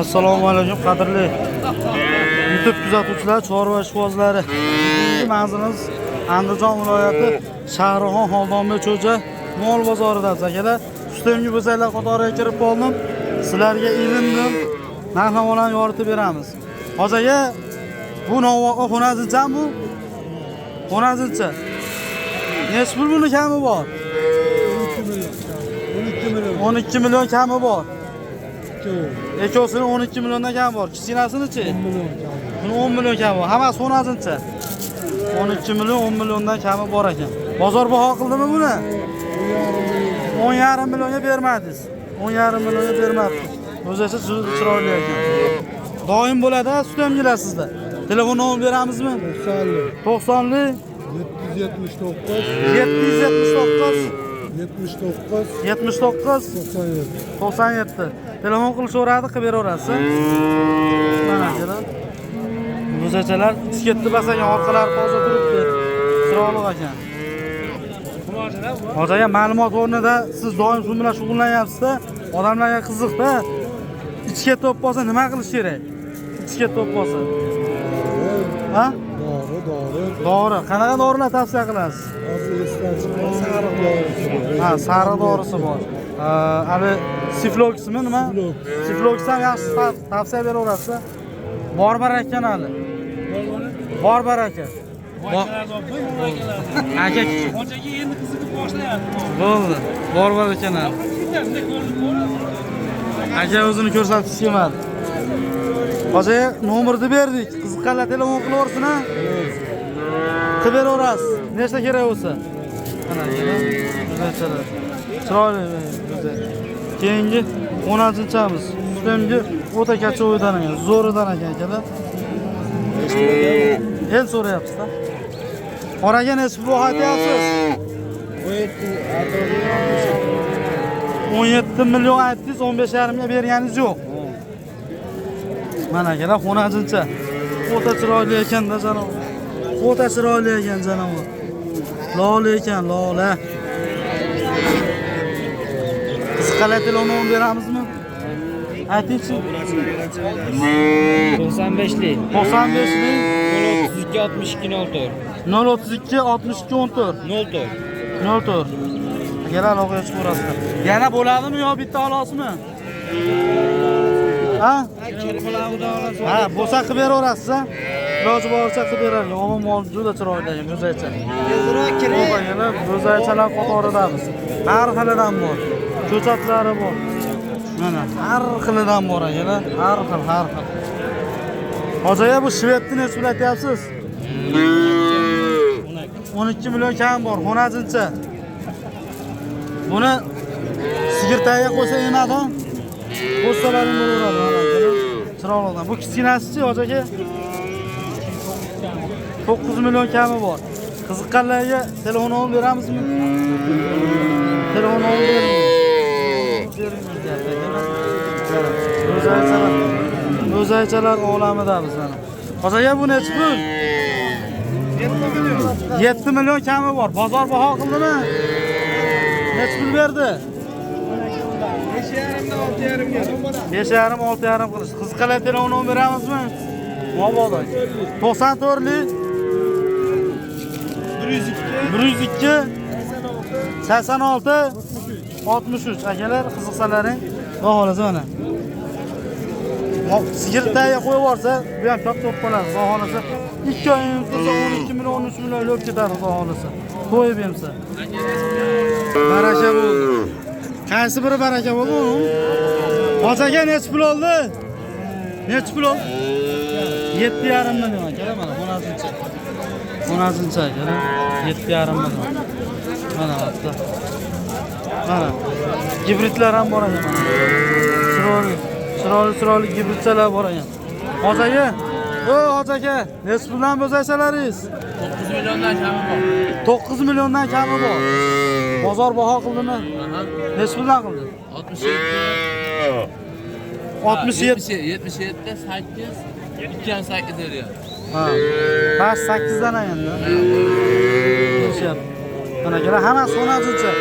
Assalomu alaykum qadrli YouTube kuzatuvchilar, chorva ishqibozlari. Bugungi manzilimiz Andijon viloyati Shahrixon Xoldonbek cho'ja mol bozoridamiz akalar. Ustungi bo'zaklar qatoriga kirib qoldim. Sizlarga ilindim, narx-navolarni yoritib beramiz. Hozaga bu navoqa xonazilchami bu? Xonazilcha. Necha pul buni kami bor? 12 million kami bor. Ekosini 12 milliondan kam bor. Kichkinasini-chi? 10 million. Buni 10 million kam bor. Hammasi xonazilcha. 12 million 10 milliondan kami bor ekan. Bozor baho qildimi buni? 10,5 millionga bermadingiz. 10,5 millionga bermabsiz. O'zicha chiroyli ekan. Doim bo'ladi, sutemgilar sizda. Telefon nomini beramizmi? 90 779 97. Telefon qilishaveradi, qilib beraverasiz. Mana akalar. Bo'zachalar ketdi basagan, orqalari toza turibdi. Chiroyli ekan. Hozirga ma'lumot o'rnida siz doim shu bilan shug'ullanyapsiz-da, odamlarga qiziqda. Ichga to'p bo'lsa nima qilish kerak? Ichga to'p bo'lsa. Ha? Dori. Qanaqa dorilar tavsiya qilasiz? Ha, sariq dorisi bor. Abi Sifloxmi nima? Siflox ham yaxshi tavsiya beraverasiz. Bor baraka hali. Bor baraka. Aka, qo'chaga endi qiziqib boshlayapti. Bo'ldi. Bor baraka hali. Aka o'zini ko'rsatib kelmadi. Hozir nomerni berdik. Qiziqqanlar telefon qilaversin-a. Qilib beraverasiz. Nechta kerak bo'lsa. Mana bo'zachalar. Chiroyli bo'zak. Keyingi 16-chamiz. Ustungi o'ta katta o'ydan ekan, zo'ridan ekan akalar. El so'rayapsiz-da. Qoraga necha pul aytyapsiz? 17 million aytdingiz, 15,5 ga berganingiz yo'q. Mana akalar, xonajincha. O'ta chiroyli ekan-da janob. O'ta chiroyli ekan janob. Lola ekan, lola. Qiziqqanlar telefonni beramizmi? Aytingchi. 95lik. 95lik 032 62 14. 032 62 14. 04. Akalar aloqaga chiqaverasizlar. Yana bo'ladimi yo bitta olosizmi? Ha? Ha, bo'lsa qilib beraverasiz-a? Iloji boricha qilib berarkan. Omon mol juda chiroyli ekan, bo'zaycha. Tezroq kiring. Akalar, bo'zaychalar qatoridamiz. Har xilidan bor. Ko'chatlari bor. Mana har xilidan bor akalar, har xil. Hozirga bu shvedni necha pul aytyapsiz? 12 million kam bor, xonajincha. Buni sigirtaga qo'ysa emadi. Qo'shsalaring bo'laveradi mana akalar. Chiroylidan. Bu kichkinasi-chi hozirga 9 million kami bor. Qiziqqanlarga telefon nomini beramizmi? Telefon nomini bering. Bo'zaychalar olamidamiz mana. Hozirga bu necha pul? 7 million kami bor. Bozor baho qildimi? Necha pul berdi? 5,5 6,5 qilish. Qiziqqanlar telefon nomini beramizmi? Mabodo. 94lik 102 86 63 akalar, qiziqsalaring baholaza mana. Sigirtaga qo'yib yuborsa, bu ham katta bo'lib qoladi. Baholaza 2 oy tursa 12 million 13 million olib ketadi baholaza. Qo'yib bersa. Baraka bo'ldi. Qaysi biri baraka bo'ldi? Hozaga necha pul oldi? Necha pul oldi? 7,5 million akalar mana xonajincha. Xonajincha akalar 7,5 million. Mana hatta. Mana gibridlar ham bor ekan mana. Chiroyli gibridchalar bor ekan. Hozaga, hozaga, necha puldan bo'zaysalaringiz? 9 milliondan kami bor. 9 milliondan kami bor. Bozor baho qildimi? Necha puldan qildi? 77 da 8 2,8 deydi. Ha. Baş 8 dan endi. Kelishyapti. Mana kelar hammasi xonajincha.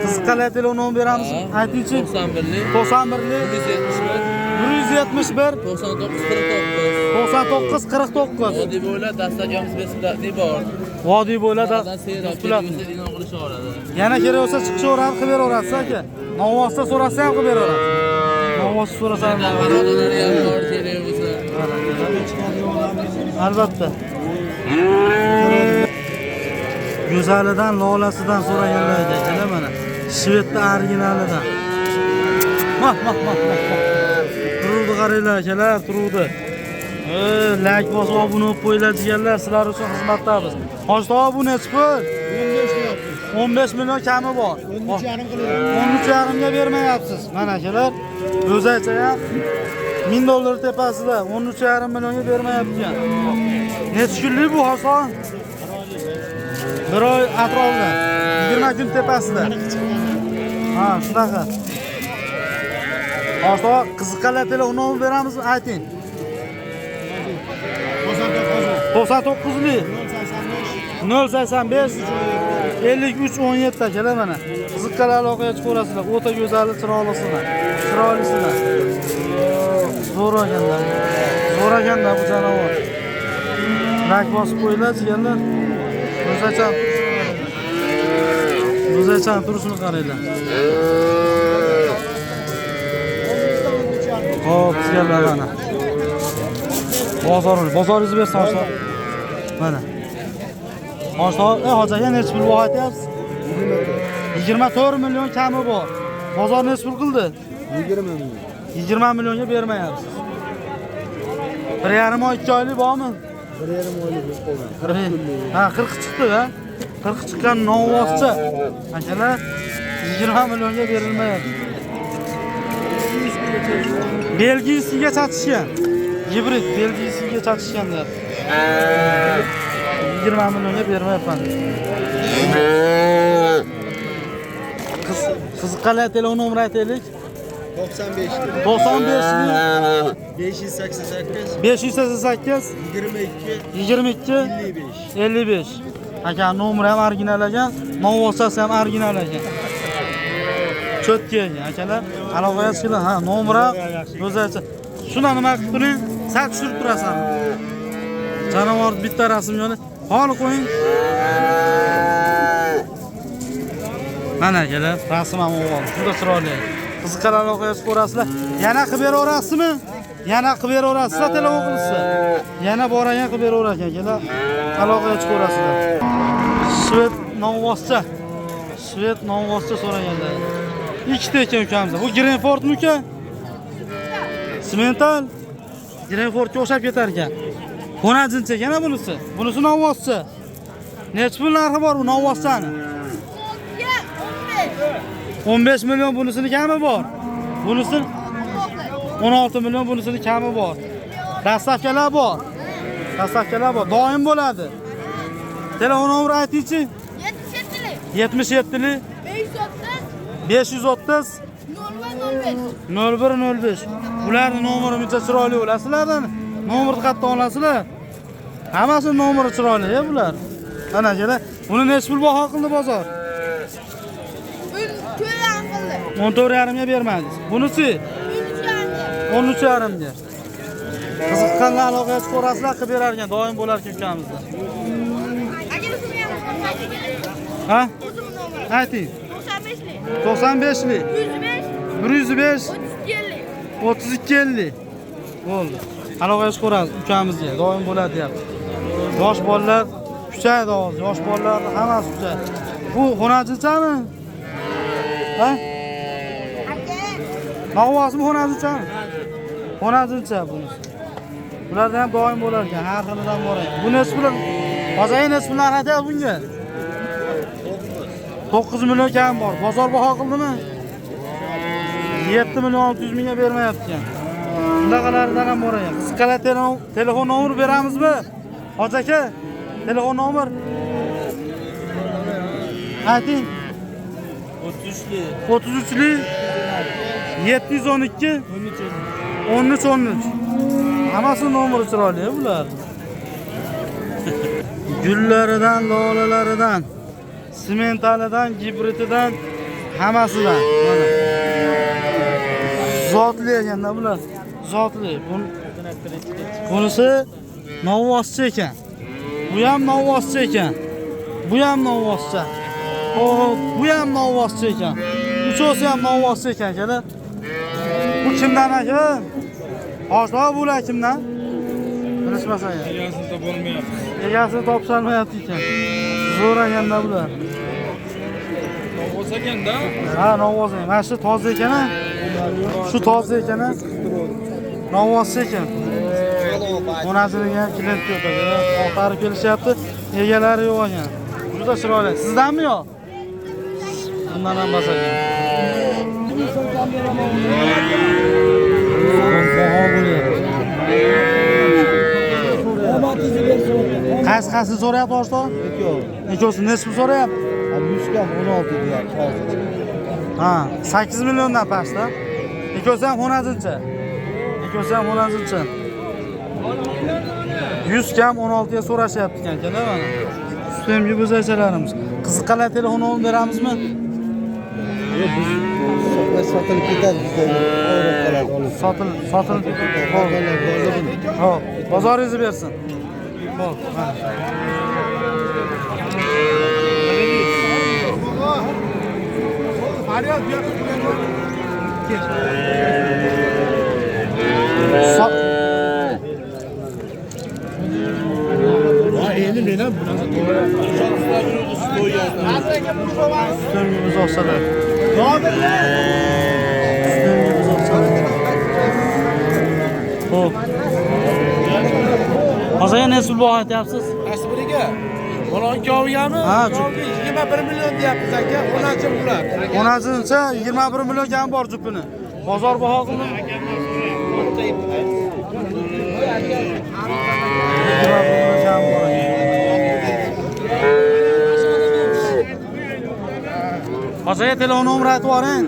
Qiziqqanlar telefon nomini beramiz. Aytingchi. 91lik 91lik 171 171 99 49. 99 49. Vodiy bo'ylab dastajamiz besplatli bor. Vodiy bo'yladi. Besplatli qilishaveradi. Yana kerak bo'lsa chiqishaverib qilib beraverasiz aka. Novvosda so'rasa ham qilib beraverasiz. Novvosda so'rasa ham. Xarodalar ham bor kerak bo'lsa. Albatta. Go'zalidan, lolasidan so'raganlarga kelar mana. Shvedda originalidan. Mah. Turuvdi qaranglar, akalar, turuvdi. Like bosib obuna bo'lib qo'yiladiganlar, sizlar uchun xizmatdamiz. Hozir obuna nechi pul? 15 million kami bor. 13,5 ga bermayapsiz. Mana akalar, o'zi aytayap, $1000 tepasida 13,5 millionga bermayapti. Necha kunlik bu hoson? Bir oy atrofida, 20 kun tepasida. Ha, shunaqa. Hozir qiziqqanlar telefon beramizmi? Ayting. 99lik 085 53 17 akalar mana. Qiziqqanlar aloqaga chiqaverasizlar. O'ta go'zallik chiroylisini. Zo'raganda bu jonivor. Rak bosib qo'yinglar jigarlar. O'zaychan turishini qaranglar. Xo'p, jigarlar mana. Bozoringizni bersin hozir. Mana. Hozir yana necha pul aytyapsiz? 24 million kami bor. Bozor necha pul qildi? 20 millionga bermayapsiz. 1,5 oy 2 oylik bormi? 1,5 oylik qolgan. Ha, 40 chiqdi-da. 40 chiqqan novvoscha. Akalar 20 millionga berilmayapti. Belgiyasiga satishgan. Gibrid Belgiyasiga satishganlar. 20 millionga bermayapman. Qiziqqanlar telefon nomerini aytaylik. 95 588 22 55. Aka nomeri ham original ekan, novvosasi ham original ekan. Cho'tki ekan akalar, aloqaga chiqinglar. Ha, nomeri o'zgacha. Shuna nima qilib turing, sal tushirib turasan. Jonivor bitta rasm yoni. Holi qo'ying. Mana akalar, rasm ham o'g'il. Juda chiroyli. Qiziqqan aloqaga chiqaverasizlar. Yana qilib beraverasizmi? Yana qilib beraverasizlar telefon qilsa. Yana boragan qilib beraverar ekan akalar. Aloqaga chiqaverasizlar. Shved novvoscha so'raganlar. Ikkita ekan ukamiz. Bu Grenfordmi uka? Simental. Grenfordga o'xshab ketar ekan. Xonajincha ekan bunisi. Bunisi novvoscha. Necha pul narxi bor bu novvoschani? 15 million bunisini kami bor. Bunisi 16 million bunisini kami bor. Dastavkalar bor. Doim bo'ladi. Telefon nomeri aytingchi. 77lik 530 0105. Bularning nomeri buncha chiroyli bo'lasizlardan. Nomerni qayerdan olasizlar? Hammasi nomeri chiroyli bular. Mana kelar. Buni necha pul baho qildi bozor? 14,5 ga bermadingiz. Bunisi 13,5 ga. Qiziqqanlar aloqaga chiqaverasizlar, qilib berar ekan, doim bo'lar ukamizda. Ha? Ayting. 95lik 105 3250. Bo'ldi. Aloqaga chiqaverasiz ukamizga, doim bo'ladi deyapti. Yosh bolalar kuchaydi hozir, yosh bolalar hammasi kuchaydi. Bu xonajinchami? Ha? Novvosmi xonajinchami? Xonajincha bunisi. Bularda ham doim bo'lar ekan, har xilidan bor ekan. Bu necha pul? Hozir necha pullar aytayapsiz bunga? 9 million kam bor. Bozor baho qildimi? 7 million 600 mingga bermayapti ekan. Bundaqalardan ham bor ekan. Qiziqqanlar telefon nomeri beramizmi? Hoji aka, telefon nomer. Ayting. 33lik 712 13. Hammasi nomeri chiroyli bular. Gullaridan, lolalaridan, simentalidan, gibrididan hammasidan. Mana. Zotli ekanda bular. zotli. Bunisi novvoscha ekan. Bu ham novvoscha ekan. Bu ham novvoscha. Xo'p, bu ham novvoscha ekan. Uchovsi ham novvoscha ekan akalar. Bu kimdan aka? Boshqa bular kimdan? Bilishmasan. Egasini topolmayapti. Egasini topshalmayapti ekan. Zo'raganda bular. Novvos ekanda. Ha, novvos. Mana shu toza ekan. Shu toza ekan. Novvos ekan. Onasiga klient yo'q ekan. Oxiri kelishyapti. Egalari yo'q ekan. Juda chiroyli. Sizdanmi yo'q? Bundan ham bas ekan. Qaysi so'rayapti boshda? Ikkovsi nesbi so'rayapti? 100 kam 16 deyapti hozir. Ha, 8 milliondan pastda. Ikkovsi ham 10-chi. Ikkovsi ham 10-chi. 100 kam 16 ga so'rashyapti ekan-da mana. Ustimgi bo'zachalarimiz. Qiziqqanlar telefonini beramizmi? Yo'q, biz sotilib ketadi bizda. Oyroq qoladi olib. Sotilib ketadi. Xo'p, bozoringizni bersin. Xo'p, mana. Endi men ham Ustimgi bo'zachalar. Xo'p. Hozir nesbi baho aytyapsiz? Asbiriga. Balon kovgami? Ha, 21 million deyapmiz aka. 10-chi bular. 10-chi 21 million kam bor jupini. Bozor baho qildim. 21 million kam bor. Hozir telefon nomerini aytib yuboring.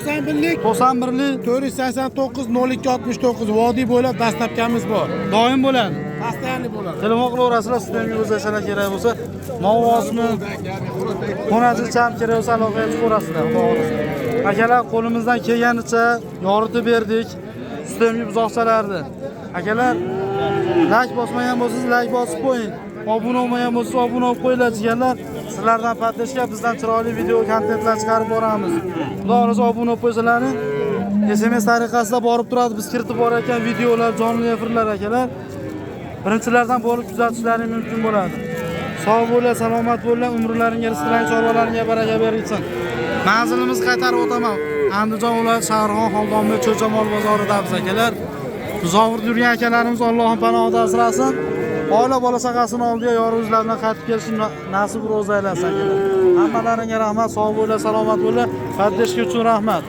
91lik 91lik 489 0269 vodiy bo'ylab dastlabkamiz bor. doim bo'ladi. Постоянный bo'ladi. Telefon qilaverasizlar, sizlarga o'zlashlar kerak bo'lsa, novvosmi, xonajilcham kerak bo'lsa aloqaga chiqaverasizlar. Akalar, qo'limizdan kelganicha yoritib berdik. Sistemga buzoqchalardi. Akalar, like bosmagan bo'lsangiz, like bosib qo'ying. Obuna bo'lmagan bo'lsangiz, obuna bo'lib qo'yinglar jigarlar. Sizlardan patlashga bizdan chiroyli video kontentlar chiqarib boramiz. Xudo xolasa obuna bo'lib qo'ysalaring, SMS tariqasida borib turadi. Biz kiritib borayotgan videolar, jonli efirlar akalar. Birinchilardan bo'lib kuzatishlaring mumkin bo'ladi. Sog' bo'linglar, salomat bo'linglar, umrlaringga, rizqlaringga, chorvalaringga baraka bersin. Manzilimiz qaytarib o'taman. Andijon viloyati Shahrixon Xoldomli Cho'chamol bozoridamiz akalar. Uzoq yurgan akalarimiz Allohning panohida asrasin. Oila bola chaqasini oldiga yorug'izlar bilan qaytib kelishni nasib ro'za aylasin akalar. Hammalaringga rahmat, sog' bo'linglar, salomat bo'linglar. Patlashga uchun rahmat.